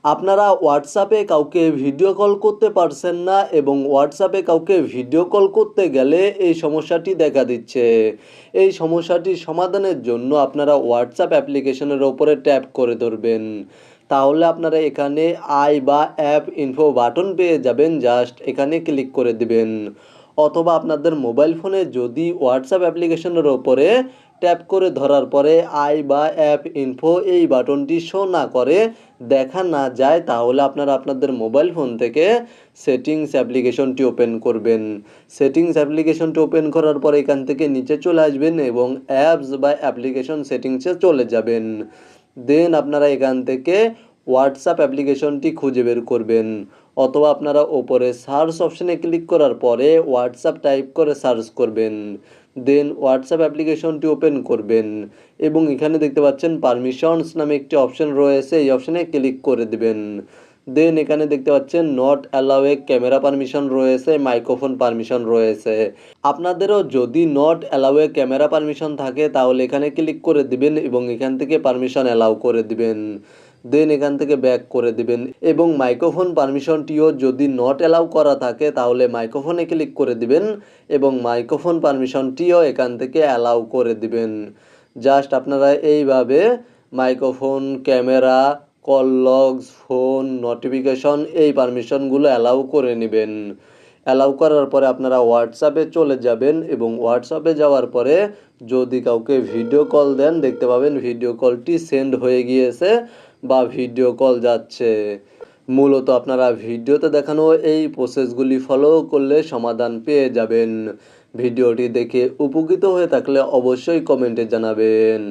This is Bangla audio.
আপনারা হোয়াটসঅ্যাপে কাউকে ভিডিও কল করতে পারছেন না এবং হোয়াটসঅ্যাপে কাউকে ভিডিও কল করতে গেলে এই সমস্যাটি দেখা দিচ্ছে। এই সমস্যাটি সমাধানের জন্য আপনারা হোয়াটসঅ্যাপ অ্যাপ্লিকেশনের ওপরে ট্যাপ করে ধরবেন। তাহলে আপনারা এখানে আই বা অ্যাপ ইনফো বাটন পেয়ে যাবেন, জাস্ট এখানে ক্লিক করে দিবেন। অথবা আপনাদের মোবাইল ফোনে যদি হোয়াটসঅ্যাপ অ্যাপ্লিকেশনের ওপরে ট্যাপ করে ধরার পরে আই বা অ্যাপ ইনফো এই বাটনটি শো না করে, দেখা না যায়, তাহলে আপনারা আপনাদের মোবাইল ফোন থেকে সেটিংস অ্যাপ্লিকেশনটি ওপেন করবেন। সেটিংস অ্যাপ্লিকেশনটি ওপেন করার পরে এখান থেকে নিচে চলে আসবেন এবং অ্যাপস বা অ্যাপ্লিকেশন সেটিংসে চলে যাবেন। দেন আপনারা এখান থেকে হোয়াটসঅ্যাপ অ্যাপ্লিকেশনটি খুঁজে বের করবেন। অথবা আপনারা ওপরে সার্চ অপশানে ক্লিক করার পরে হোয়াটসঅ্যাপ টাইপ করে সার্চ করবেন। দেন হোয়াটসঅ্যাপ অ্যাপ্লিকেশনটি ওপেন করবেন এবং এখানে দেখতে পাচ্ছেন পারমিশনস নামে একটি অপশন রয়েছে, এই অপশানে ক্লিক করে দিবেন। দেন এখানে দেখতে পাচ্ছেন not allow A camera permission রয়েছে, মাইক্রোফোন পারমিশন রয়েছে। আপনাদেরও যদি not allow A camera permission থাকে তাহলে এখানে ক্লিক করে দিবেন এবং এখান থেকে পারমিশন অ্যালাউ করে দিবেন। দেন এখান থেকে ব্যাক করে দিবেন এবং মাইক্রোফোন পারমিশনটিও যদি নট অ্যালাউ করা থাকে তাহলে মাইক্রোফোনে ক্লিক করে দিবেন এবং মাইক্রোফোন পারমিশনটিও এখান থেকে অ্যালাউ করে দিবেন। জাস্ট আপনারা এইভাবে microphone, camera, call logs, phone, notification এই পারমিশনগুলো অ্যালাউ করে নেবেন। অ্যালাউ করার পরে আপনারা হোয়াটসঅ্যাপে চলে যাবেন এবং হোয়াটসঅ্যাপে যাওয়ার পরে যদি কাউকে ভিডিও কল দেন, দেখতে পাবেন ভিডিও কলটি সেন্ড হয়ে গিয়েছে বা ভিডিও কল যাচ্ছে। মূলত আপনারা ভিডিওতে দেখানো এই প্রসেসগুলি ফলো করলে সমাধান পেয়ে যাবেন। ভিডিওটি দেখে উপকৃত হয়ে থাকলে অবশ্যই কমেন্টে জানাবেন।